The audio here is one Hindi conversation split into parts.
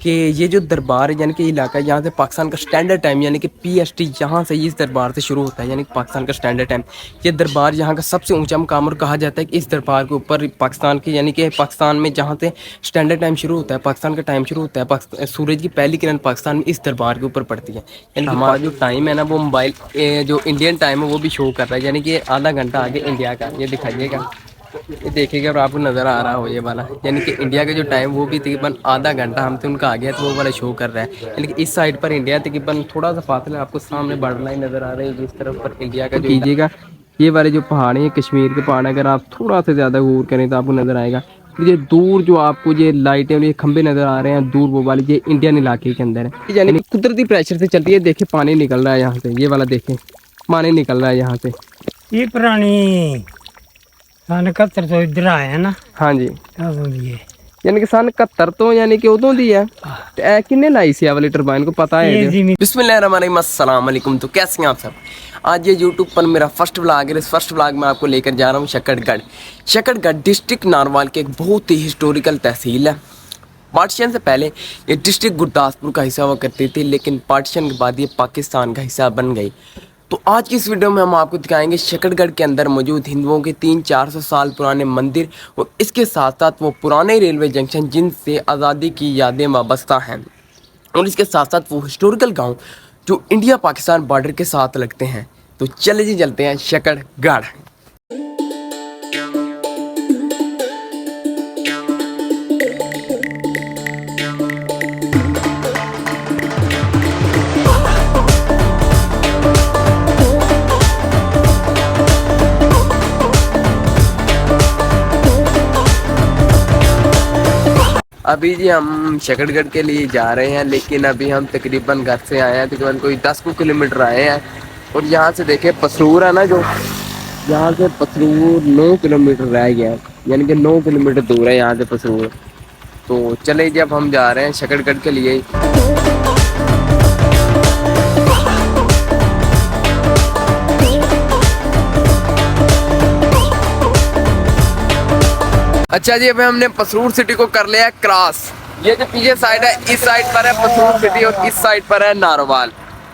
कि ये जो दरबार है यानी कि इलाका है, यहाँ से पाकिस्तान का स्टैंडर्ड टाइम यानी कि PST यहाँ से इस दरबार से शुरू होता है, यानी कि पाकिस्तान का स्टैंडर्ड टाइम। ये दरबार यहाँ का सबसे ऊंचा मुकाम, और कहा जाता है कि इस दरबार के ऊपर पाकिस्तान के यानी कि पाकिस्तान में जहाँ से स्टैंडर्ड टाइम शुरू होता है, पाकिस्तान का टाइम शुरू होता है, सूरज की पहली किरण पाकिस्तान में इस दरबार के ऊपर पड़ती है। यानी कि हमारा जो टाइम है ना, वो मोबाइल जो इंडियन टाइम है वो भी शो कर रहा है, यानी कि आधा घंटा आगे इंडिया का। ये दिखाइएगा, ये देखिएगा और आपको नज़र आ रहा हो ये वाला, यानी कि इंडिया का जो टाइम वो भी तकरीबन आधा घंटा हमसे उनका आ गया, तो वो वाला शो कर रहा है। यानी कि इस साइड पर इंडिया तकरीबन थोड़ा सा फासला, आपको सामने बॉर्डर लाइन नज़र आ रही है, जिस तरफ पर इंडिया का जो कीजिएगा। ये वाले जो पहाड़ हैं, कश्मीर के पहाड़, अगर आप थोड़ा सा ज़्यादा गौर करें तो आपको नज़र आएगा। ये दूर जो आपको ये लाइटें और ये खंबे नज़र आ रहे हैं दूर, वो वाले ये इंडियन इलाके के अंदर है, यानी कुदरती प्रेशर से चलती है। देखिए पानी निकल रहा है यहाँ से, ये वाला देखें पानी निकल रहा है यहाँ से। ये पुरानी सन 71 तो इधर आए हैं ना। हाँ जी, ये यानी कि सन 71 तो यानी कि उदों दी है। किन्ने लाई सी वाली टरबाइन को पता है? बिस्मिल्लाहिर्रहमानिर्रहीम, अस्सलाम वालेकुम। तो कैसे हैं आप सब? आज ये यूट्यूब पर मेरा फर्स्ट व्लॉग है। इस फर्स्ट व्लॉग में आपको लेकर जा रहा हूँ शकरगढ़। शकरगढ़ डिस्ट्रिक्ट नारवाल के एक बहुत ही हिस्टोरिकल तहसील है। पार्टीशन से पहले ये डिस्ट्रिक्ट गुरदासपुर का हिस्सा हुआ करती थी, लेकिन पार्टीशन के बाद ये पाकिस्तान का हिस्सा बन गई। तो आज की इस वीडियो में हम आपको दिखाएंगे शकरगढ़ के अंदर मौजूद हिंदुओं के 300-400 साल पुराने मंदिर, और इसके साथ साथ वो पुराने रेलवे जंक्शन जिनसे आज़ादी की यादें वाबस्ता हैं, और इसके साथ साथ वो हिस्टोरिकल गांव जो इंडिया पाकिस्तान बॉर्डर के साथ लगते हैं। तो चले जी चलते हैं शकरगढ़। अभी जी हम शकरगढ़ के लिए जा रहे हैं, लेकिन अभी हम तकरीबन घर से आए हैं, तकरीबन कोई 10 किलोमीटर आए हैं। और यहाँ से देखे पसरूर है ना, जो यहाँ से पसरूर 9 किलोमीटर रह गया है, यानी कि 9 किलोमीटर दूर है यहाँ से पसरूर। तो चले जी अब हम जा रहे हैं शकरगढ़ के लिए। अच्छा जी, अभी हमने पसरूर सिटी को कर लिया क्रॉस। ये जो पीछे साइड है, इस साइड पर है पसरूर सिटी और इस साइड पर है नारोवाल,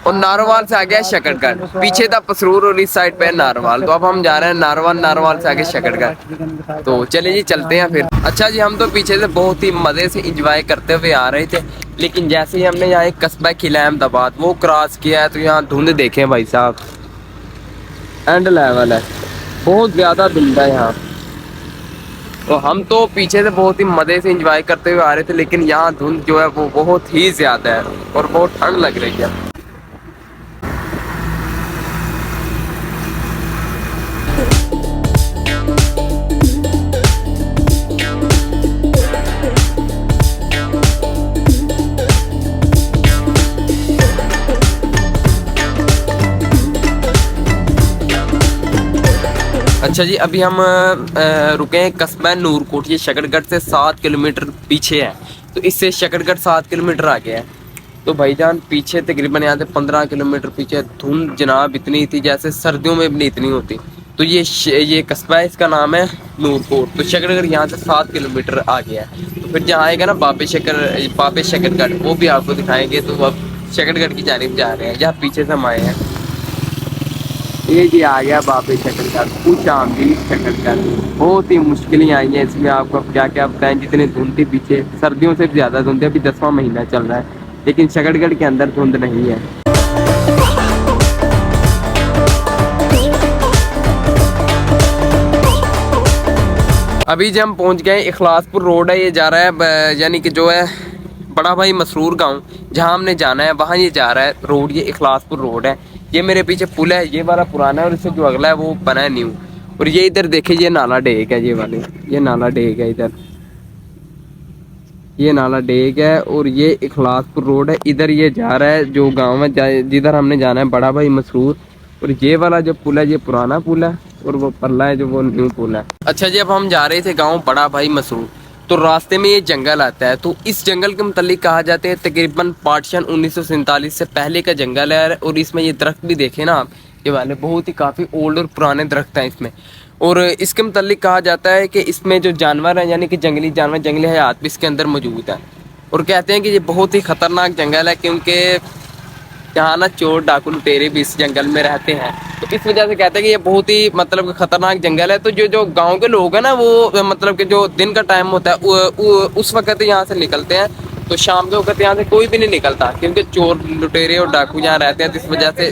और नारोवाल से आगे है शकरगढ़। पीछे था पसरूर और इस साइड पे है नारोवाल। तो अब हम जा रहे हैं नारोवाल, नारोवाल से आगे शकरगढ़। तो चलिए जी चलते हैं फिर। अच्छा जी, हम तो पीछे से बहुत ही मज़े से इंजॉय करते हुए आ रहे थे, लेकिन जैसे ही हमने यहाँ एक कस्बा किला अहमदाबाद वो क्रॉस किया है, तो यहाँ धुंध देखें भाई साहब, एंड लेवल है, बहुत ज़्यादा धुंध है यहाँ। तो हम तो पीछे से बहुत ही मज़े से एंजॉय करते हुए आ रहे थे, लेकिन यहाँ धुंध जो है वो बहुत ही ज़्यादा है और बहुत ठंड लग रही है। अच्छा जी, अभी हम रुके हैं कस्बा नूरकोट। ये शकरगढ़ से 7 किलोमीटर पीछे है, तो इससे शकरगढ़ 7 किलोमीटर आगे है। तो भाईजान पीछे तकरीबन यहाँ से 15 किलोमीटर पीछे धुंध जनाब इतनी थी जैसे सर्दियों में भी नहीं इतनी होती। तो ये कस्बा है, इसका नाम है नूरकोट। तो शकरगढ़ यहाँ से 7 किलोमीटर आगे है। तो फिर जहाँ आएगा ना बाबे शकरगढ़, वो भी आपको दिखाएंगे। तो अब शकरगढ़ की जानिब जा रहे हैं, जहाँ पीछे से हम आए हैं। ये जी आ गया बाबे शकरगढ़, कुछ आमदी शकरगढ़। बहुत ही मुश्किलें आई हैं इसमें, आपको क्या क्या बताएं। जितने धुंध थी पीछे, सर्दियों से भी ज़्यादा धुंध है। अभी 10वां महीना चल रहा है, लेकिन शकरगढ़ के अंदर धुंध नहीं है। अभी जब हम पहुंच गए, इखलासपुर रोड है, ये जा रहा है यानी कि जो है बड़ा भाई मसरूर गांव, जहां हमने जाना है वहां ये जा रहा है रोड। ये इखलासपुर रोड है। ये मेरे पीछे पुल है, ये वाला पुराना है, और इससे जो अगला है वो बना है न्यू। और ये इधर देखिए, ये नाला डेक है, ये वाले ये नाला डेक है इधर, ये नाला डेक है। और ये इखलासपुर रोड है, इधर ये जा रहा है जो गाँव है जिधर हमने जाना है बड़ा भाई मसरूर। और ये वाला जो पुल है ये पुराना पुल है, और वो पल्ला है जो वो न्यू पुल है। अच्छा जी, अब हम जा रहे थे गाँव बड़ा भाई मसरूर। तो रास्ते में ये जंगल आता है। तो इस जंगल के मुतालिक कहा जाता है तकरीबन पार्टीशन 1947 से पहले का जंगल है। और इसमें ये दरख्त भी देखें ना आप, ये वाले बहुत ही काफ़ी ओल्ड और पुराने दरख्त हैं इसमें। और इसके मुतालिक कहा जाता है कि इसमें जो जानवर हैं यानी कि जंगली जानवर, जंगली हयात भी इसके अंदर मौजूद है। और कहते हैं कि ये बहुत ही खतरनाक जंगल है, क्योंकि यहाँ ना चोर डाकू लुटेरे भी इस जंगल में रहते हैं। तो इस वजह से कहते हैं कि ये बहुत ही मतलब कि खतरनाक जंगल है। तो जो जो गांव के लोग हैं ना, वो मतलब कि जो दिन का टाइम होता है उस वक्त यहाँ से निकलते हैं। तो शाम के वक्त यहाँ से कोई भी नहीं निकलता, क्योंकि चोर लुटेरे और डाकू यहाँ रहते हैं। तो इस वजह से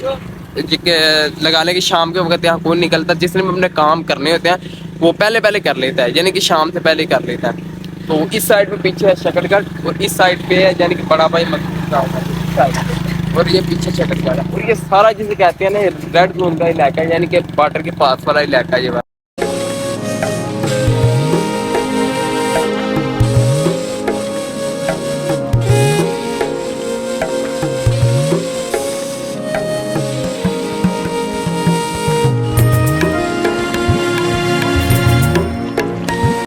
लगा लें कि शाम के वक्त यहाँ कोई निकलता। जिसने भी अपने काम करने होते हैं वो पहले पहले कर लेता है, यानी कि शाम से पहले कर लेता है। तो इस साइड पे पीछे है शकरगढ़ और इस साइड पे है यानी कि बड़ा भाई मकबूल गाँव है इस साइड पे। और ये पीछे शकरगढ़ है। और ये सारा जिसे कहते हैं ना रेड जोन का इलाका है, यानी कि बॉर्डर के पास वाला इलाका है ये वाला।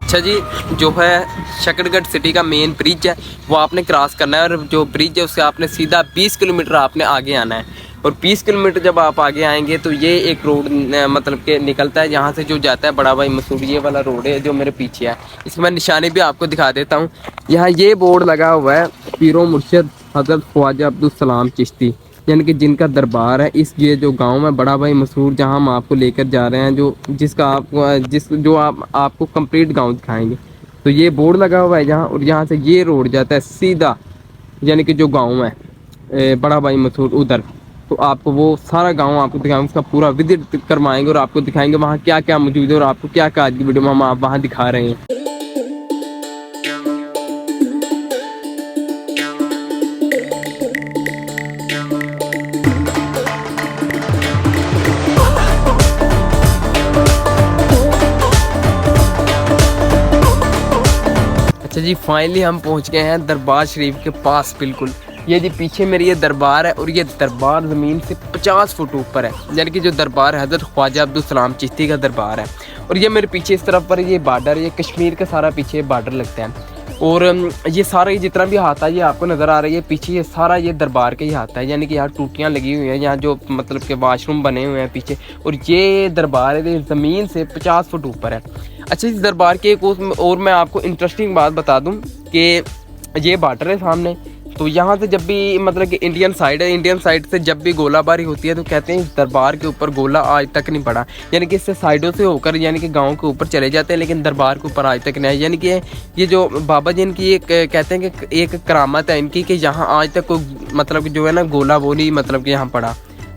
अच्छा जी, जो है शकरगढ़ सिटी का मेन ब्रिज है वो आपने क्रॉस करना है। और जो ब्रिज है उससे आपने सीधा 20 किलोमीटर आपने आगे आना है। और 20 किलोमीटर जब आप आगे आएंगे तो ये एक रोड मतलब के निकलता है यहाँ से, जो जाता है बड़ा भाई मसूर। ये वाला रोड है जो मेरे पीछे है, इसमें मैं निशानी भी आपको दिखा देता हूँ। यहाँ ये बोर्ड लगा हुआ है, पीरो मुर्शद हज़रत ख्वाजा अब्दुल सलाम चिश्ती, यानी कि जिनका दरबार है इस ये जो गांव में बड़ा भाई मसूर, जहां हम आपको लेकर जा रहे हैं, जो जिसका आप जो आप आपको कंप्लीट गांव दिखाएंगे। तो ये बोर्ड लगा हुआ है यहाँ, और यहाँ से ये रोड जाता है सीधा, यानी कि जो गांव है बड़ा भाई मसूर उधर। तो आपको वो सारा गांव आपको दिखाएंगे, उसका पूरा विजिट करवाएंगे और आपको दिखाएंगे वहाँ क्या क्या मौजूद है और आपको क्या क्या आज की वीडियो में हम आप वहाँ दिखा रहे हैं। अच्छा जी, फाइनली हम पहुंच गए हैं दरबार शरीफ के पास बिल्कुल। ये जी पीछे मेरी ये दरबार है, और ये दरबार ज़मीन से 50 फुट ऊपर है, यानी कि जो दरबार है हज़रत ख्वाजा अब्दुल सलाम चिश्ती का दरबार है। और ये मेरे पीछे इस तरफ पर ये बॉर्डर, ये कश्मीर का सारा पीछे बॉर्डर लगता है। और ये सारा ये जितना भी हाथ है ये आपको नज़र आ रही है पीछे, ये सारा ये दरबार का ही हाथ है, यानी कि यहाँ टूटियाँ लगी हुई हैं, यहाँ जो मतलब के वाशरूम बने हुए हैं पीछे। और ये दरबार है ये ज़मीन से 50 फुट ऊपर है। अच्छा, इस दरबार की एक और मैं आपको इंटरेस्टिंग बात बता दूं कि ये बॉर्डर है सामने। तो यहाँ से जब भी मतलब कि इंडियन साइड है, इंडियन साइड से जब भी गोलाबारी होती है तो कहते हैं इस दरबार के ऊपर गोला आज तक नहीं पड़ा, यानी कि इससे साइडों से होकर यानी कि गांव के ऊपर चले जाते हैं, लेकिन दरबार के ऊपर आज तक नहीं आया। यानी कि ये जो बाबा जी इनकी एक कहते हैं कि एक करामत है इनकी, कि यहाँ आज तक कोई मतलब कि जो है ना गोला वो नहीं मतलब कि यहाँ पड़ा।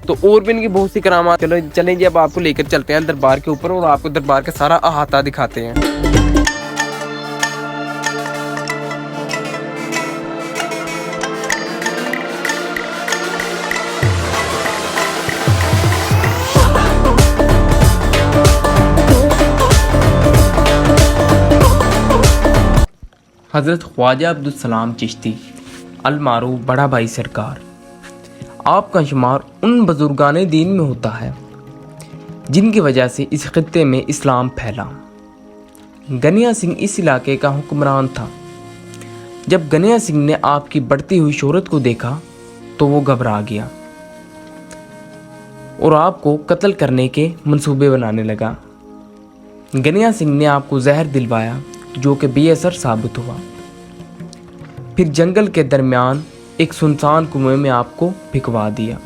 तो और भी इनकी बहुत सी करामात। चलो चलें जी, अब आपको लेकर चलते हैं दरबार के ऊपर और आपको दरबार का सारा अहाता दिखाते हैं। हज़रत ख्वाजा अब्दुल सलाम चिश्ती अल मारूफ बड़ा भाई सरकार, आपका शुमार उन बुजुर्गान दीन में होता है जिनकी वजह से इस खत्ते में इस्लाम फैला। गनिया सिंह इस इलाके का हुक्मरान था। जब गनिया सिंह ने आपकी बढ़ती हुई शोहरत को देखा तो वो घबरा गया और आपको कत्ल करने के मंसूबे बनाने लगा। गनिया सिंह ने आपको जहर दिलवाया जो कि बेअसर साबित हुआ। फिर जंगल के दरमियान एक सुनसान कुएं में आपको फिकवा दिया,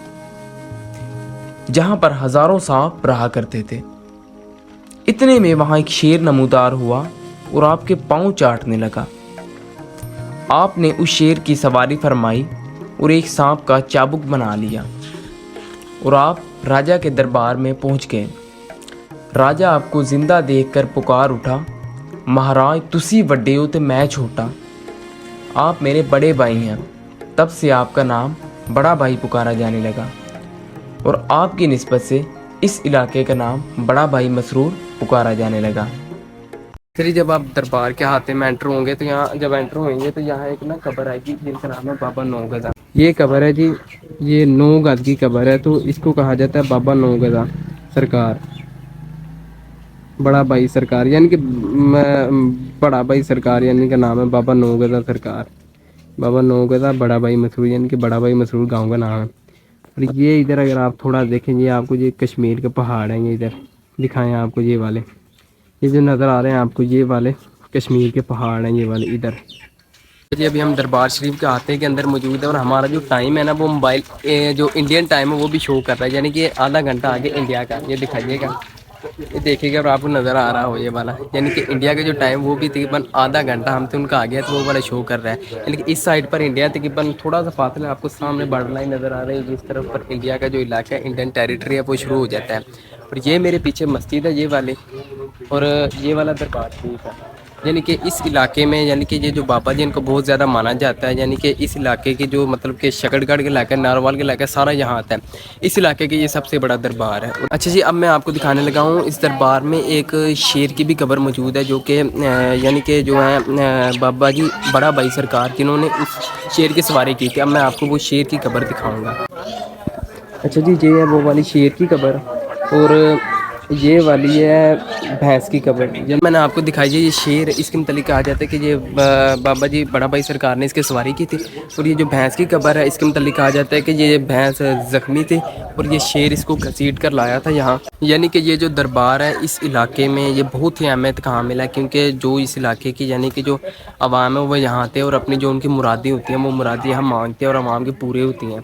जहां पर हजारों सांप रहा करते थे। इतने में वहां एक शेर नमूदार हुआ और आपके पांव चाटने लगा। आपने उस शेर की सवारी फरमाई और एक सांप का चाबुक बना लिया और आप राजा के दरबार में पहुंच गए। राजा आपको जिंदा देखकर पुकार उठा, महाराज तुसी वड्डे हो ते मैं छोटा, आप मेरे बड़े भाई हैं। तब से आपका नाम बड़ा भाई पुकारा जाने लगा और आपकी निस्बत से इस इलाके का नाम बड़ा भाई मसरूर पुकारा जाने लगा। फिर जब आप दरबार के हाथे में एंटर होंगे तो यहाँ जब एंटर होंगे तो यहाँ एक ना कब्र आएगी जिनका नाम है बाबा नौगदा। ये कब्र है जी, ये 9 गज की कब्र है, तो इसको कहा जाता है बाबा नौगदा सरकार, बड़ा भाई सरकार, यानी कि बड़ा भाई सरकार यानी का नाम है बाबा नौगदा सरकार। बाबा नौगदा बड़ा भाई मसरूर, यानी कि बड़ा भाई मसरूर गांव का नाम है। और ये इधर अगर आप थोड़ा देखेंगे आपको ये कश्मीर के पहाड़ हैं, ये इधर दिखाएं आपको ये वाले, ये जो नज़र आ रहे हैं आपको ये वाले कश्मीर के पहाड़ हैं, ये वाले इधर जी अभी हम दरबार शरीफ के आते के अंदर मौजूद है और हमारा जो टाइम है ना वो मोबाइल जो इंडियन टाइम है वो भी शो कर रहा है, यानी कि आधा घंटा आगे इंडिया का। ये दिखाइएगा, ये देखिएगा और आपको नज़र आ रहा हो ये वाला, यानी कि इंडिया का जो टाइम वो भी तकरीबन आधा घंटा हमसे उनका आ गया तो वो वाला शो कर रहा है। यानी कि इस साइड पर इंडिया तकरीबन थोड़ा सा फासला, आपको सामने बॉर्डर लाइन नज़र आ रही है जिस तरफ पर इंडिया का जो इलाका है, इंडियन टेरिटरी है, वो शुरू हो जाता है। और ये मेरे पीछे मस्जिद है ये वाली, और ये वाला दरबार शरीफ है। यानी कि इस इलाके में, यानी कि ये जो बाबा जी इनको बहुत ज़्यादा माना जाता है, यानी कि इस इलाके के जो मतलब कि शकरगढ़ के इलाका, नारवाल के इलाका, सारा यहाँ आता है। इस इलाके के ये सबसे बड़ा दरबार है। अच्छा जी, अब मैं आपको दिखाने लगा हूँ इस दरबार में एक शेर की भी कब्र मौजूद है, जो कि यानी कि जो है बाबा जी बड़ा भाई सरकार जिन्होंने उस शेर की सवारी की थी। अब मैं आपको वो शेर की कब्र दिखाऊँगा। अच्छा जी, ये है वो वाली शेर की कब्र, और ये वाली है भैंस की कब्र। जब मैंने आपको दिखाई है ये शेर, इसके मतलब कहा जाता है कि ये बाबा जी बड़ा भाई सरकार ने इसकी सवारी की थी। और ये जो भैंस की कब्र है, इसके मतलब कहा जाता है कि ये भैंस ज़ख्मी थी और ये शेर इसको घसीट कर लाया था यहाँ। यानी कि ये जो दरबार है इस इलाके में ये बहुत ही अहमियत का हामिल है, क्योंकि जो इस इलाके की यानी कि जो आवाम है वो यहाँ आते हैं और अपनी जो उनकी मुरादें होती हैं वो मुरादें यहाँ मांगते हैं और आवाम की पूरी होती हैं।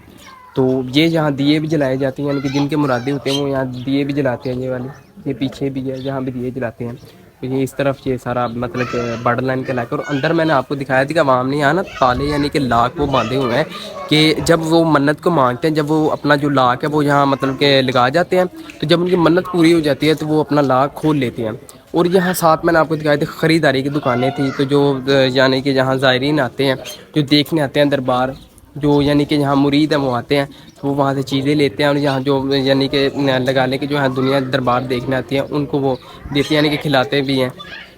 तो ये यहाँ दिए भी जलाए जाते हैं, यानी कि जिनके मुरादें होते हैं वो यहाँ दिए भी जलाते हैं। ये वाली, ये पीछे भी है जहाँ भी दिए जलाते हैं। तो ये इस तरफ ये सारा मतलब बॉर्डर लाइन के इलाका। और अंदर मैंने आपको दिखाया था कि आवाम ने यहाँ ना ताले यानी कि लाख वो बांधे हुए हैं कि जब वो मन्नत को मांगते हैं, जब वो अपना जो लाख है वो यहाँ मतलब के लगा जाते हैं, तो जब उनकी मन्नत पूरी हो जाती है तो वो अपना लाख खोल लेते हैं। और यहाँ साथ मैंने आपको दिखाई थी ख़रीदारी की दुकानें थी, तो जो यानी कि जहाँ ज़ायरीन आते हैं, जो देखने आते हैं दरबार, जो यानी कि यहाँ मुरीद हैं वो आते हैं, तो वो वहाँ से चीज़ें लेते हैं और यहाँ जो यानी कि लगाने की जो है दुनिया दरबार देखने आती है उनको वो देते हैं, यानी कि खिलाते भी हैं।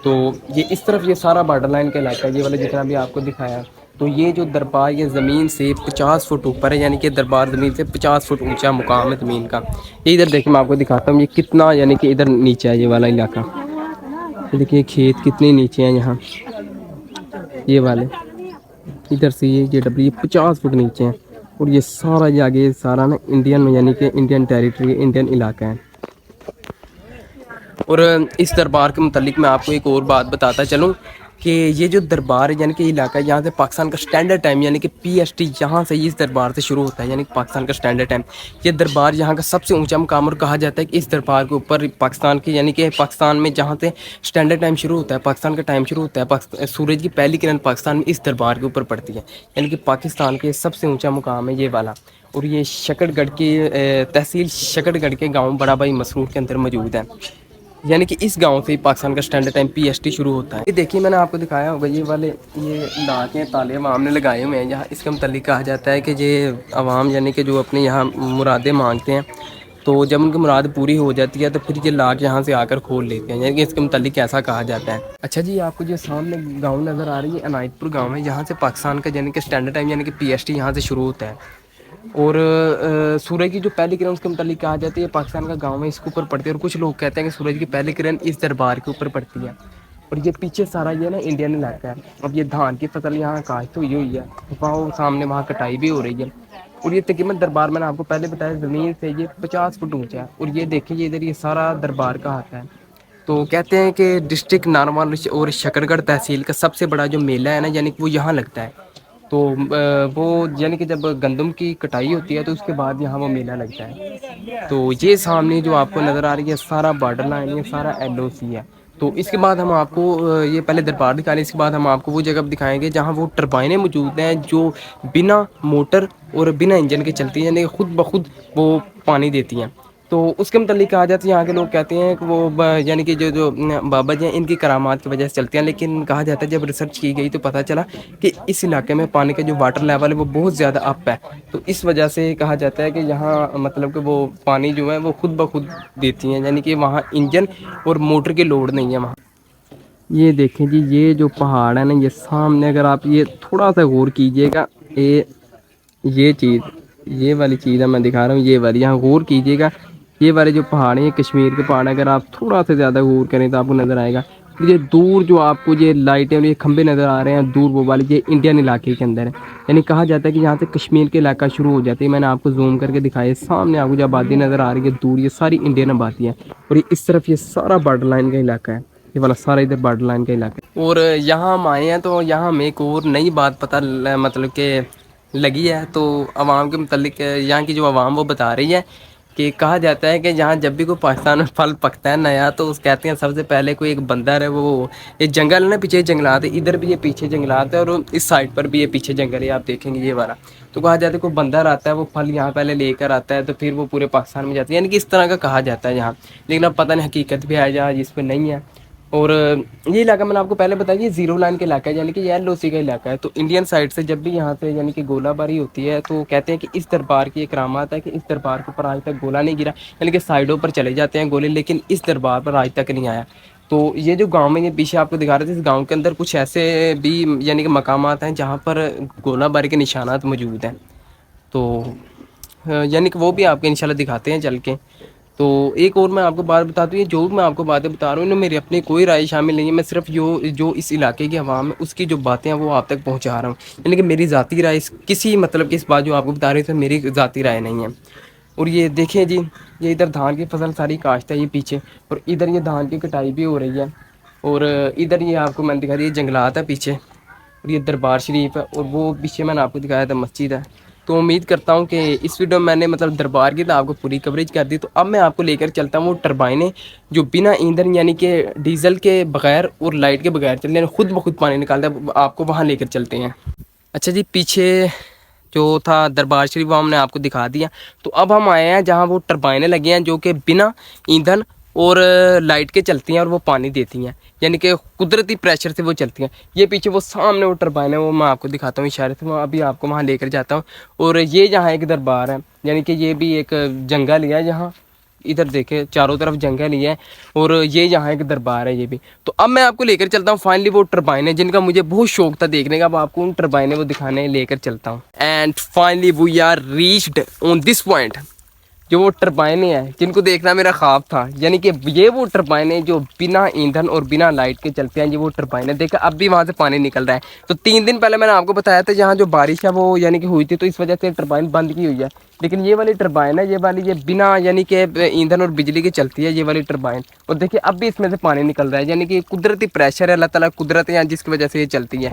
तो ये इस तरफ ये सारा बॉर्डर लाइन का इलाका है, ये वाला जितना भी आपको दिखाया। तो ये जो दरबार ये ज़मीन से 50 फुट ऊपर है, यानी कि दरबार ज़मीन से 50 फुट ऊंचा मुकाम है ज़मीन का। ये इधर देखिए मैं आपको दिखाता हूँ ये कितना यानी कि इधर नीचे है ये वाला इलाका। ये देखिए खेत कितने नीचे हैं यहाँ, ये वाले इधर से ये डबरी 50 फुट नीचे हैं। और ये सारा ये आगे सारा ना इंडियन में यानी कि इंडियन टेरिटरी, इंडियन इलाका है। और इस दरबार के मुतालिक मैं आपको एक और बात बताता चलूँ कि ये जो दरबार है यानी कि इलाका है, यहाँ से पाकिस्तान का स्टैंडर्ड टाइम यानी कि PST यहाँ से इस दरबार से शुरू होता है, यानी कि पाकिस्तान का स्टैंडर्ड टाइम। ये दरबार यहाँ का सबसे ऊंचा मुकाम, और कहा जाता है कि इस दरबार के ऊपर पाकिस्तान की यानी कि पाकिस्तान में जहाँ से स्टैंडर्ड टाइम शुरू होता है, पाकिस्तान का टाइम शुरू होता है, सूरज की पहली किरण पाकिस्तान में इस दरबार के ऊपर पड़ती है। यानी कि पाकिस्तान के सबसे ऊँचा मुकाम है ये वाला। और ये शकरगढ़ की तहसील शकरगढ़ के गाँव बड़ा भाई मसरूर के अंदर मौजूद है। यानी कि इस गांव से ही पाकिस्तान का स्टैंडर्ड टाइम PST शुरू होता है। ये देखिए मैंने आपको दिखाया होगा ये वाले ये लाके ताले आवाम ने लगाए हुए हैं यहाँ। इसके मतलब कहा जाता है कि ये आवाम यानी कि जो अपने यहाँ मुरादें मांगते हैं, तो जब उनकी मुराद पूरी हो जाती है तो फिर ये लाख यहाँ से आकर खोल लेते हैं, यानी कि इसके मतलब ऐसा कहा जाता है। अच्छा जी, आपको जो सामने गाँव नज़र आ रही है अनायतपुर गाँव है, यहाँ से पाकिस्तान का यानी कि स्टैंडर्ड टाइम यानी कि PST यहाँ से शुरू होता है। और सूरज की जो पहली किरण उसके मतलब कहा जाती है पाकिस्तान का गांव है इसके ऊपर पड़ती है। और कुछ लोग कहते हैं कि सूरज की पहली किरण इस दरबार के ऊपर पड़ती है। और ये पीछे सारा ये ना इंडियन इलाका है। अब ये धान की फसल यहाँ काश्त हुई हुई है, वहाँ सामने वहाँ कटाई भी हो रही है। और ये तकरीबन दरबार मैंने आपको पहले बताया ज़मीन से ये 50 फुट ऊँचा है। और ये देखिए ये इधर ये सारा दरबार का हाथ है। तो कहते हैं कि डिस्ट्रिक्ट नारवाल और शकरगढ़ तहसील का सबसे बड़ा जो मेला है ना, यानी कि वो यहाँ लगता है। तो वो यानी कि जब गंदम की कटाई होती है तो उसके बाद यहाँ वो मेला लगता है। तो ये सामने जो आपको नज़र आ रही है सारा बॉर्डर लाइन, ये सारा LOC है। तो इसके बाद हम आपको ये पहले दरबार दिखा रहे हैं, इसके बाद हम आपको वो जगह दिखाएंगे जहाँ वो टरबाइनें मौजूद हैं जो बिना मोटर और बिना इंजन के चलती हैं, यानी कि खुद ब खुद वो पानी देती हैं। तो उसके मतलब कहा जाता है यहाँ के लोग कहते हैं कि वो यानी कि जो बाबा जी हैं इनकी करामात की वजह से चलती हैं। लेकिन कहा जाता है जब रिसर्च की गई तो पता चला कि इस इलाके में पानी का जो वाटर लेवल है वो बहुत ज़्यादा अप है। तो इस वजह से कहा जाता है कि यहाँ मतलब कि वो पानी जो है वो खुद ब खुद देती हैं, यानी कि वहाँ इंजन और मोटर की लोड नहीं है वहाँ। ये देखें जी, ये जो पहाड़ है ना ये सामने, अगर आप ये थोड़ा सा गौर कीजिएगा, ये चीज़, ये वाली चीज़ है मैं दिखा रहा हूँ, ये वाली यहाँ गौर कीजिएगा। ये वाले जो पहाड़ हैं ये कश्मीर के पहाड़ हैं, अगर आप थोड़ा सा ज़्यादा गौर करें तो आपको नज़र आएगा। ये दूर जो आपको ये लाइटें और ये खंबे नज़र आ रहे हैं दूर, वो वाले ये इंडियन इलाके के अंदर है। यानी कहा जाता है कि यहाँ से कश्मीर के इलाका शुरू हो जाती है। मैंने आपको जूम करके दिखाया, सामने आपको जो आबादी नज़र आ रही है दूर, ये सारी इंडियन आबादी है। और ये इस तरफ ये सारा बॉर्डर लाइन का इलाका है। ये वाला सारा इधर बॉर्डर लाइन का इलाका। और यहाँ हम आए हैं तो यहाँ हमें एक और नई बात पता मतलब कि लगी है। तो आवाम के मतलब यहाँ की जो आवाम वो बता रही है कि कहा जाता है कि यहाँ जब भी कोई पाकिस्तान में फल पकता है नया, तो उस कहते हैं सबसे पहले कोई एक बंदर है, वो ये जंगल है ना, पीछे जंगलात है, इधर भी ये पीछे जंगलात है और इस साइड पर भी ये पीछे जंगल है, आप देखेंगे ये वाला। तो कहा जाता है कोई बंदर आता है, वो फल यहाँ पहले लेकर आता है तो फिर वो पूरे पाकिस्तान में जाता है, यानी कि इस तरह का कहा जाता है यहाँ। लेकिन अब पता नहीं हकीकत भी है या जिस पर नहीं है। और ये इलाका मैंने आपको पहले बताया, ये जीरो लाइन का इलाका है, यानी कि ये LOC का इलाका है। तो इंडियन साइड से जब भी यहाँ से यानी कि गोलाबारी होती है तो कहते हैं कि इस दरबार की एक करामात है कि इस दरबार के ऊपर आज तक गोला नहीं गिरा, यानी कि साइडों पर चले जाते हैं गोले, लेकिन इस दरबार पर आज तक नहीं आया। तो ये जो गांव में ये पीछे आपको दिखा रहे थे, इस गांव के अंदर कुछ ऐसे भी यानी कि मकामात हैं जहाँ पर गोलाबारी के निशानात मौजूद हैं। तो यानी कि वो भी आपको इंशाल्लाह दिखाते हैं चल के। तो एक और मैं आपको बात बता दूँ, ये जो मैं आपको बातें बता रहा हूँ इनमें मेरी अपनी कोई राय शामिल नहीं है, मैं सिर्फ जो इस इलाके की आवाम है उसकी जो बातें हैं वो आप तक पहुँचा रहा हूँ। यानी कि मेरी ज़ाती राय किसी मतलब कि इस बात जो आपको बता रही थी मेरी ज़ाती राय नहीं है। और ये देखें जी, ये इधर धान की फसल सारी काश्त है ये पीछे, और इधर ये धान की कटाई भी हो रही है। और इधर ये आपको मैंने दिखा दिया जंगलात है पीछे, और ये दरबार शरीफ है, और वो पीछे मैंने आपको दिखाया था मस्जिद है। तो उम्मीद करता हूँ कि इस वीडियो में मैंने मतलब दरबार की तो आपको पूरी कवरेज कर दी। तो अब मैं आपको लेकर चलता हूँ वो टरबाइनें जो बिना ईंधन यानी कि डीजल के बगैर और लाइट के बगैर चलते हैं, खुद ब खुद पानी निकालते हैं, आपको वहाँ लेकर चलते हैं। अच्छा जी, पीछे जो था दरबार शरीफ वो हमने आपको दिखा दिया। तो अब हम आए हैं जहाँ वो टरबाइनें लगी हैं जो कि बिना ईंधन और लाइट के चलती हैं और वो पानी देती हैं, यानी कि कुदरती प्रेशर से वो चलती हैं। ये पीछे वो सामने वो टरबाइन है वो मैं आपको दिखाता हूँ इशारे से, मैं अभी आपको वहाँ लेकर जाता हूँ। और ये जहाँ एक दरबार है, यानी कि ये भी एक जंगल ही है जहाँ, इधर देखे चारों तरफ जंगल ही है, और ये यहाँ एक दरबार है ये भी। तो अब मैं आपको लेकर चलता हूँ फाइनली वो टरबाइन है जिनका मुझे बहुत शौक था देखने का। अब आपको उन टरबाइनें वो दिखाने लेकर चलता हूँ। And finally we are reached on this point, जो वो टरबाइनें हैं जिनको देखना मेरा ख्वाब था, यानी कि ये वो टरबाइनें जो बिना ईंधन और बिना लाइट के चलते हैं। ये वो टरबाइनें देखा, अब भी वहाँ से पानी निकल रहा है। तो 3 दिन पहले मैंने आपको बताया था जहाँ जो बारिश है वो यानी कि हुई थी, तो इस वजह से टरबाइन बंद की हुई है। लेकिन ये वाली टरबाइन है, ये वाली ये बिना यानी कि ईंधन और बिजली की चलती है ये वाली टरबाइन। और देखिए अब भी इसमें से पानी निकल रहा है, यानी कि कुदरती प्रेशर है, अल्लाह ताला कुदरत है जिसकी वजह से ये चलती है।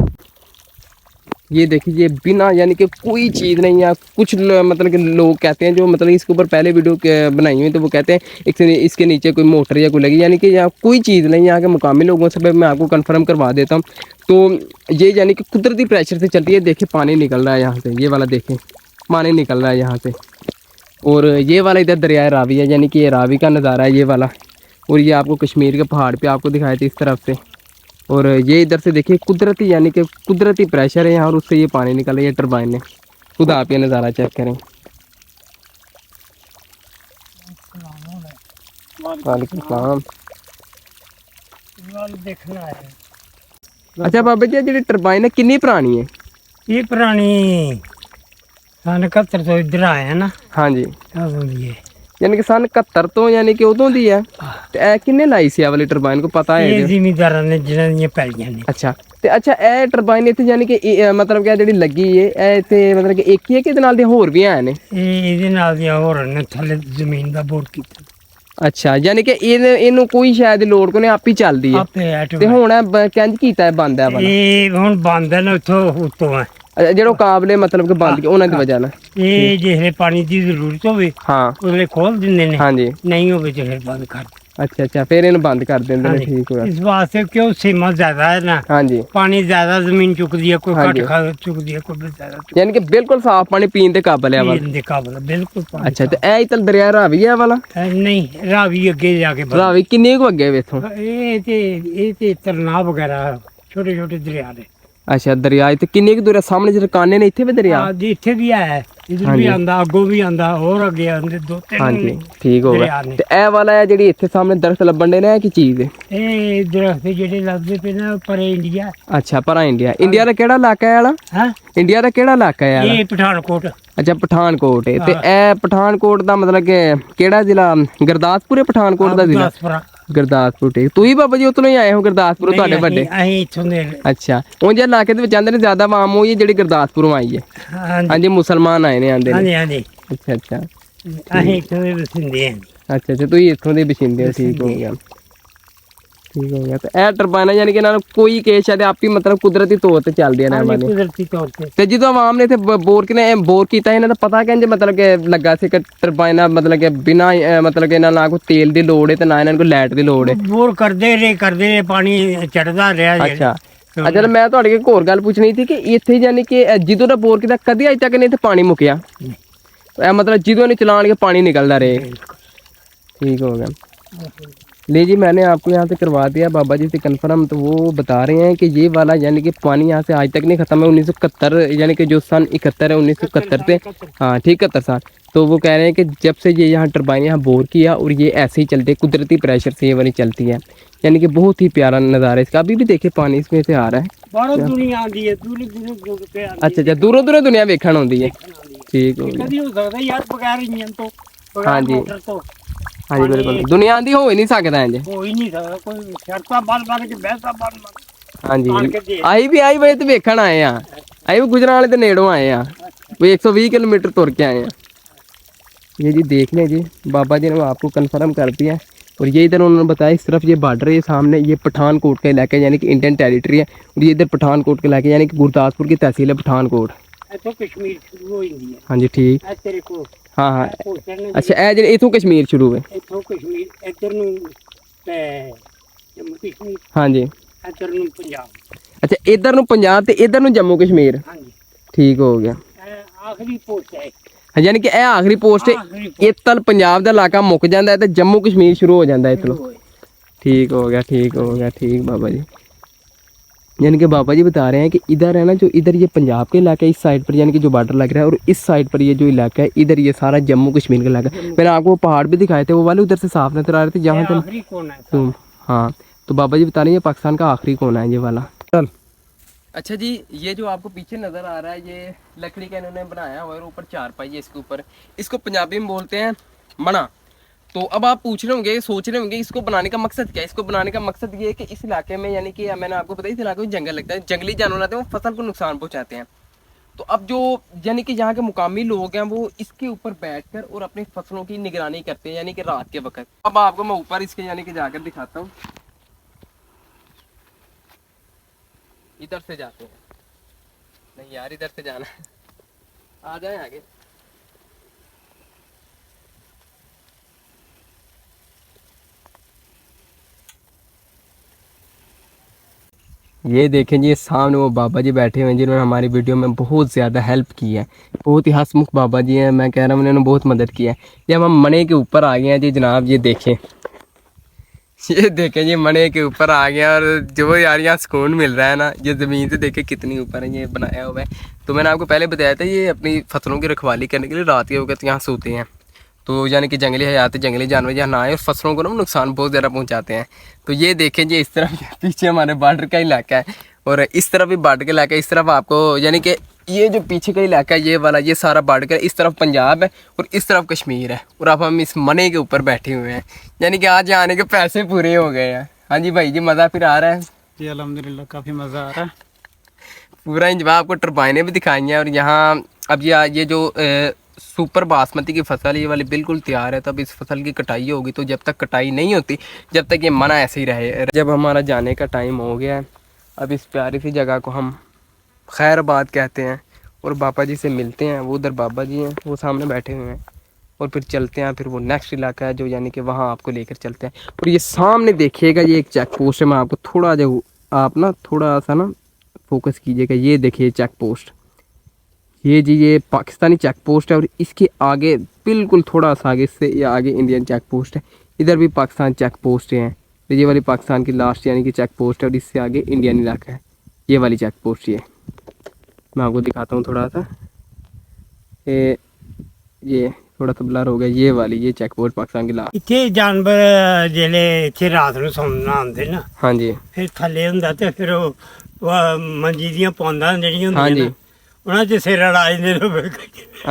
ये देखिए ये बिना यानी कि कोई चीज़ नहीं है। कुछ मतलब कि लोग कहते हैं जो मतलब इसके ऊपर पहले वीडियो बनाई हुई तो वो कहते हैं इसके नीचे कोई मोटर या कोई लगी, यानी कि यहाँ कोई चीज़ नहीं। यहाँ के मुकामी लोगों से मैं आपको कंफर्म करवा देता हूँ। तो ये यानी कि कुदरती प्रेशर से चलती है। देखिए पानी निकल रहा है यहाँ से, ये वाला देखें पानी निकल रहा है यहाँ से। और ये वाला इधर दरिया रावी है, यानी कि ये रावी का नज़ारा है ये वाला। और ये आपको कश्मीर के पहाड़ पर आपको दिखाए थे इस तरफ से। और ये इधर से देखिए कुदरती यानी कि कुदरती प्रेशर है यहाँ, और उससे ये पानी निकल रहा है टरबाइन ने। खुद आप ये नज़ारा चेक करें। वालेकुम सलाम। देखना है। अच्छा बाबा जी, जी टरबाइन है कितनी पुरानी है? ये पुरानी सन 71 तो इधर आया ना। हाँ जी, ये यानी कि सन 71 तो यानी कि उदों दी है। ते ए किन्ने लाई सी वाली टरबाइन को पता है? ये जिमीदारां ने जिन्हां पैलियां ने। अच्छा ते अच्छा ए टरबाइन इत्थे यानी कि मतलब क्या ਜਿਹੜੀ ਲੱਗੀ ਏ ਇਹ ਤੇ मतलब कि ਇੱਕ ਹੀ ਹੈ ਕਿ ਇਹਦੇ ਨਾਲ ਦੀਆਂ ਹੋਰ ਵੀ ਹਨ? ਇਹਦੇ ਨਾਲ ਦੀਆਂ ਹੋਰ ਨੇ ਥੱਲੇ ਜ਼ਮੀਨ ਦਾ ਬੋਰ ਕੀਤਾ। ਅੱਛਾ ਯਾਨੀ ਕਿ ਇਹਨੂੰ ਕੋਈ ਸ਼ਾਇਦ ਦੀ ਲੋੜ ਕੋਨੇ ਆਪ ਹੀ ਚੱਲਦੀ ਹੈ ਆਪੇ ਤੇ ਹੁਣ ਕਿੰਜ ਕੀਤਾ ਹੈ ਬੰਦ ਹੈ ਵਾਲਾ? ਇਹ ਹੁਣ ਬੰਦ ਹੈ ਨਾ ਉੱਥੋਂ ਉੱਤੋਂ ਹੈ ਜਿਹੜਾ ਕਾਬਲੇ मतलब कि ਬੰਦ ਉਹਨਾਂ ਦੀ ਵਜ੍ਹਾ ਨਾਲ। ਇਹ ਜਿਹੜੇ ਪਾਣੀ ਦੀ ਜ਼ਰੂਰਤ ਹੋਵੇ ਹਾਂ ਉਹਲੇ ਖੋਲ ਦਿੰਦੇ ਨੇ। ਹਾਂਜੀ ਨਹੀਂ ਹੋਵੇ ਤੇ ਫਿਰ ਬੰਦ ਕਰ। अच्छा अच्छा फिर इन बंद कर देंगे ने, ठीक हुआ। इस वास्ते क्यों सीमा ज्यादा है ना। हाँ जी, पानी ज्यादा जमीन चुक दिया, कोई हाँ घट जी। खा चुक दिया, कोई ज्यादा यानी कि बिल्कुल साफ पानी पीने के काबिल है वाला। पीने के काबिल है, बिल्कुल पानी अच्छा तो ए इधर दरिया रावी है वाला? नहीं रावी अगे जाके रावी किन्नी को अगे इथों? ये ते तरनाब वगैरह छोटे छोटे दरिया ने। अच्छा दरिया इतने किन्नी की दूर है? सामने जो काने ने इतने भी दरिया? इतने भी है, इधर भी आंदा, अगों भी आंदा, और अगे आंदे 2-3। हाँ जी ठीक हो गया। ते ए वाला है जेडी इत्थे सामने दरख्त लब्बन दे ने की चीज है? ए दरख्त जेडे लगदे पे ना पर इंडिया। अच्छा पर इंडिया, इंडिया दा केड़ा इलाका है वाला? हां इंडिया दा केड़ा इलाका है वाला? ये पठानकोट। अच्छा पठानकोट है। ते ए पठानकोट दा मतलब के केड़ा जिला? गुरदासपुर है पठानकोट दा जिला? गुरदासपुर ठीक। तू ही बाबा जी उतों ही आए हो गुरदासपुर ਤੁਹਾਡੇ ਵੱਡੇ? ਅਸੀਂ ਇੱਥੋਂ ਦੇ। ਅੱਛਾ ਉਹ ਜੇ ਇਲਾਕੇ ਦੇ ਵਿੱਚ ਆਂਦੇ ਨੇ ਜ਼ਿਆਦਾ ਆਵਾਮ ਉਹ ਜਿਹੜੀ ਗੁਰਦਾਸਪੁਰੋਂ ਆਈ ਹੈ। ਹਾਂਜੀ ਮੁਸਲਮਾਨ ਆਏ ਨੇ ਆਂਦੇ ਨੇ। ਹਾਂਜੀ ਹਾਂਜੀ ਅੱਛਾ ਅੱਛਾ ਅਸੀਂ ਇੱਥੋਂ ਦੇ ਵਸਿੰਦੇ ਹਾਂ। ਅੱਛਾ ਅੱਛਾ ਤੁਸੀਂ ਇੱਥੋਂ ਦੇ ਵਸਿੰਦੇ ਹੋ, ਠੀਕ ਹੋ ਗਿਆ। ठीक हो गया। तो ਇਹ ਟਰਬਾਈਨਾਂ ਯਾਨੀ ਕਿ ਇਹਨਾਂ ਨੂੰ ਕੋਈ ਕੇਸ ਹੈ ਤੇ ਆਪੀ ਮਤਲਬ ਕੁਦਰਤੀ ਤੌਰ ਤੇ ਚੱਲਦੀਆਂ ਨੇ ਹਾਂਜੀ ਮਾਨੇ ਕੁਦਰਤੀ ਤੌਰ ਤੇ। ਤੇ ਜਦੋਂ ਆਵਾਮ ਨੇ ਇੱਥੇ ਬੋਰ ਕਿਨੇ ਬੋਰ ਕੀਤਾ ਇਹਨਾਂ ਦਾ ਪਤਾ ਕਹਿੰਦੇ ਮਤਲਬ ਕਿ ਲੱਗਾ ਸੀ ਕਿ ਟਰਬਾਈਨਾਂ ਮਤਲਬ ਕਿ ਬਿਨਾ ਮਤਲਬ ਕਿ ਇਹਨਾਂ ਨਾਲ ਕੋਈ ਤੇਲ ਦੀ ਲੋੜ ਹੈ ਤੇ ਨਾ ਇਹਨਾਂ ਨੂੰ ਕੋਈ ਲਾਈਟ ਦੀ ਲੋੜ ਹੈ। ਬੋਰ ਕਰਦੇ ਰਹੇ ਪਾਣੀ ਚੜਦਾ ਰਿਹਾ ਜੀ। ਅੱਛਾ ਅੱਛਾ ਮੈਂ ਤੁਹਾਡੇ ਕੋਲ ਇੱਕ ਹੋਰ ਗੱਲ ਪੁੱਛਣੀ ਸੀ ਕਿ ਇੱਥੇ ਯਾਨੀ ਕਿ ਜਦੋਂ ਦਾ ਬੋਰ ਕੀਤਾ ਕਦੀ ਅਜੇ ਤੱਕ ਨਹੀਂ ਇੱਥੇ ਪਾਣੀ ਮੁੱਕਿਆ ਇਹ मतलब जिदों नहीं चलान के पानी निकलता रहे। ठीक हो गया। ले जी मैंने आपको यहाँ से करवा दिया बाबा जी से कंफर्म। तो वो बता रहे हैं कि ये वाला यानी कि पानी यहाँ से आज तक नहीं ख़त्म है 1971 यानी कि जो सन 71 है 1971 से हाँ ठीक 71 साल। तो वो कह रहे हैं कि जब से ये यहाँ टरबाइन यहाँ बोर किया और ये ऐसे ही चलते कुदरती प्रेशर से ये वाली चलती है यानी कि बहुत ही प्यारा नज़ारा है इसका। अभी भी देखिए पानी इसमें से आ रहा है। बहुत दुनिया आती है दूर दूर पे आती है। अच्छा अच्छा दूरों दूरों दुनिया वेखण आती है। ठीक हो गया। कभी हो सकता है यार बगैर इंजन तो हाँ जी मोटर तो हाँ जी बिल्कुल दुनिया आंदी हो ही नहीं सकता इंज। हो ही नहीं सकता कोई शर्ता बन के बैसा बन हाँ आन के जी दे। आई भी आई बजे तो वेखण आए हैं आई भी गुजराले के नेड़ों आए हैं वो 120 किलोमीटर तुर के आए हैं। ये जी देख लें जी बाबा जी ने आपको कन्फर्म कर दिया। और ये इधर उन्होंने बताया इस तरफ ये बॉर्डर है सामने ये पठानकोट का इलाका है यानी कि इंडियन टेरिटरी है। और ये इधर पठानकोट का इलाका यानी कि गुरदासपुर की तहसील है पठानकोट। तो कश्मीर शुरू हो जाती है। हाँ जी ठीक ए तेरे को हाँ हाँ पोस्टर ने अच्छा ए ਜਿਹੜੇ ਇਥੋਂ ਕਸ਼ਮੀਰ ਸ਼ੁਰੂ ਹੈ। इथों कश्मीर इधर ਨੂੰ ਤੇ ਜੰਮੂ ਕਸ਼ਮੀਰ हाँ जी ਇਧਰ ਨੂੰ ਪੰਜਾਬ। अच्छा इधर ਨੂੰ ਪੰਜਾਬ ਤੇ ਇਧਰ ਨੂੰ ਜੰਮੂ ਕਸ਼ਮੀਰ। ਹਾਂਜੀ ठीक हो गया। ਇਹ ਆਖਰੀ ਪੋਸਟ ਹੈ। हाँ यानी कि ਇਹ ਆਖਰੀ ਪੋਸਟ ਹੈ ਆਖਰੀ post। ਇਤਲ ਪੰਜਾਬ ਦਾ ਇਲਾਕਾ ਮੁੱਕ ਜਾਂਦਾ ਹੈ ਤੇ ਜੰਮੂ ਕਸ਼ਮੀਰ ਸ਼ੁਰੂ ਹੋ ਜਾਂਦਾ ਹੈ ਇਤਲੋਂ। ठीक हो गया ठीक हो गया ठीक बाबा जी। यानी कि बाबा जी बता रहे हैं कि इधर है ना जो इधर ये पंजाब का इलाका है इस साइड पर यानी कि जो बॉर्डर लग रहा है और इस साइड पर ये जो इलाका है इधर ये सारा जम्मू कश्मीर का इलाका है। मैंने आपको पहाड़ भी दिखाए थे वो वाले उधर से साफ नजर आ रहे थे जहाँ आखिरी कोना है। तो हाँ तो बाबा जी बता रहे हैं ये पाकिस्तान का आखिरी कोना है ये वाला। अच्छा जी ये जो आपको पीछे नज़र आ रहा है ये लकड़ी का इन्होंने बनाया हुआ है ऊपर चारपाई है इसके ऊपर इसको पंजाबी में बोलते हैं मना। तो अब आप पूछ रहे होंगे सोच रहे होंगे इसको बनाने का मकसद क्या है। इसको बनाने का मकसद ये है कि इस इलाके में यानी कि मैंने आपको बताया इस इलाके में जंगल लगता है जंगली जानवर आते हैं वो फसल को नुकसान पहुंचाते हैं। तो अब जो यानी कि यहाँ के मुकामी लोग हैं वो इसके ऊपर बैठकर और अपनी फसलों की निगरानी करते हैं यानी कि रात के वक्त। अब आपको मैं ऊपर इसके यानी कि जाकर दिखाता हूँ। इधर से जाते हैं नहीं यार इधर से जाना है आ जाए आगे। ये देखें जी सामने वो बाबा जी बैठे हुए हैं जिन्होंने हमारी वीडियो में बहुत ज़्यादा हेल्प की है। बहुत ही हंसमुख बाबा जी हैं मैं कह रहा हूँ उन्होंने बहुत मदद की है। जब हम मने के ऊपर आ गए हैं जी जनाब ये देखें जी मने के ऊपर आ गया और जो यार यहाँ सुकून मिल रहा है ना ये ज़मीन से देखे कितनी ऊपर है ये बनाया हुआ है। तो मैंने आपको पहले बताया था ये अपनी फसलों की रखवाली करने के लिए रात के वक्त यहाँ सोते हैं। तो यानी कि जंगली हयात जंगली जानवर यहाँ ना आए और फसलों को ना नुकसान बहुत ज़्यादा पहुँचाते हैं। तो ये देखें जी इस तरफ पीछे हमारे बॉर्डर का इलाका है और इस तरफ भी बॉर्डर का इलाका है। इस तरफ आपको यानी कि ये जो पीछे का इलाका है ये वाला ये सारा बॉर्डर का इस तरफ पंजाब है और इस तरफ कश्मीर है। और अब हम इस मने के ऊपर बैठे हुए हैं यानी कि आज आने के पैसे पूरे हो गए हैं। हाँ जी भाई जी मज़ा फिर आ रहा है जी अल्हम्दुलिल्लाह काफ़ी मज़ा आ रहा है। पूरा इंजॉय आपको टरबाइनें भी दिखाई हैं। और यहाँ अब ये जो सुपर बासमती की फसल ये वाली बिल्कुल तैयार है। तब इस फसल की कटाई होगी तो जब तक कटाई नहीं होती जब तक ये मना ऐसे ही रहे। जब हमारा जाने का टाइम हो गया है अब इस प्यारी सी जगह को हम खैराबाद कहते हैं और बाबा जी से मिलते हैं। वो उधर बाबा जी हैं वो सामने बैठे हुए हैं और फिर चलते हैं। फिर वो नेक्स्ट इलाका है जो यानी कि वहाँ आपको लेकर चलते हैं। और ये सामने देखिएगा ये एक चेक पोस्ट है। मैं आपको थोड़ा जो आप ना थोड़ा सा ना फोकस कीजिएगा ये देखिए चेक पोस्ट ये जी ये पाकिस्तानी चेक पोस्ट है। और इसके आगे बिल्कुल थोड़ा सा आगे इससे ये आगे इंडियन चेक पोस्ट है। इधर भी पाकिस्तान चेक पोस्ट हैं। ये वाली पाकिस्तान की लास्ट यानी कि चेक पोस्ट है और इससे आगे इंडियन इलाका है ये वाली चेक पोस्ट। ये मैं आपको दिखाता हूँ थोड़ा सा ये थोड़ा सा ब्लर हो गया ये वाली ये चेक पोस्ट पाकिस्तान की लास्ट। ਇੱਥੇ ਜਾਨਵਰ ਜਿਹੜੇ ਇੱਥੇ ਰਾਤ ਨੂੰ ਸੌਣਾ ਆਉਂਦੇ ਨਾ हाँ जी ਫਿਰ ਥੱਲੇ ਹੁੰਦਾ ਤੇ ਫਿਰ ਉਹ ਮੰਜੀ ਦੀਆਂ ਪੌਂਦਾਂ ਜਿਹੜੀਆਂ हाँ ਹੁੰਦੀਆਂ जी ਨਾ ਉਹਨਾਂ 'ਚ ਸਿਰ ਅੜਾ ਜਾਂਦੇ ਨੇ।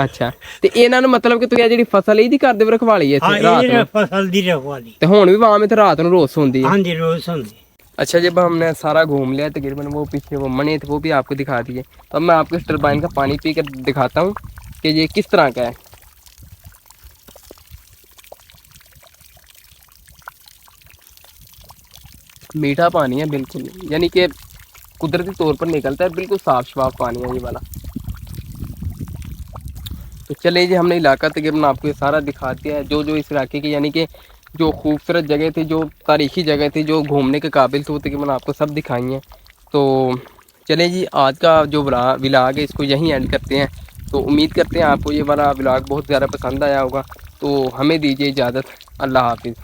अच्छा ਤੇ ਇਹਨਾਂ ਨੂੰ ਮਤਲਬ ਕਿ ਤੁਸੀਂ ਜਿਹੜੀ ਫਸਲ ਇਹਦੀ ਕਰਦੇ ਹੋ ਰਖਵਾਲੀ ਹਾਂ ਇੱਥੇ ਰਾਤ ਇਹ ਨੂੰ ਫਸਲ ਦੀ ਰਖਵਾਲੀ ਤੇ ਹੁਣ ਵੀ ਵਾਮ ਇੱਥੇ ਰਾਤ ਨੂੰ ਰੋਜ਼ ਹੁੰਦੀ है। ਹਾਂਜੀ ਰੋਜ਼ ਹੁੰਦੀ। अच्छा जब हमने सारा घूम लिया तकरीबन वो पीछे वो मने थे वो भी आपको दिखा दिए। तो अब मैं आपको इस टरबाइन का पानी पी कर दिखाता हूँ कि ये किस तरह का है। मीठा पानी है बिल्कुल, यानी कि कुदरती तौर पर निकलता है, बिल्कुल साफ शफाफ पानी है ये वाला। तो चलिए जी, हमने इलाका तकरीबन आपको ये सारा दिखा दिया है, जो जो इस इलाके की यानी कि जो खूबसूरत जगह थी, जो तारीखी जगह थी, जो घूमने के काबिल थी, वो तकरीबन आपको सब दिखाई हैं। तो चलिए जी, आज का जो व्लॉग है इसको यहीं एंड करते हैं। तो उम्मीद करते हैं आपको ये वाला व्लॉग बहुत ज़्यादा पसंद आया होगा। तो हमें दीजिए इजाज़त, अल्लाह हाफिज़।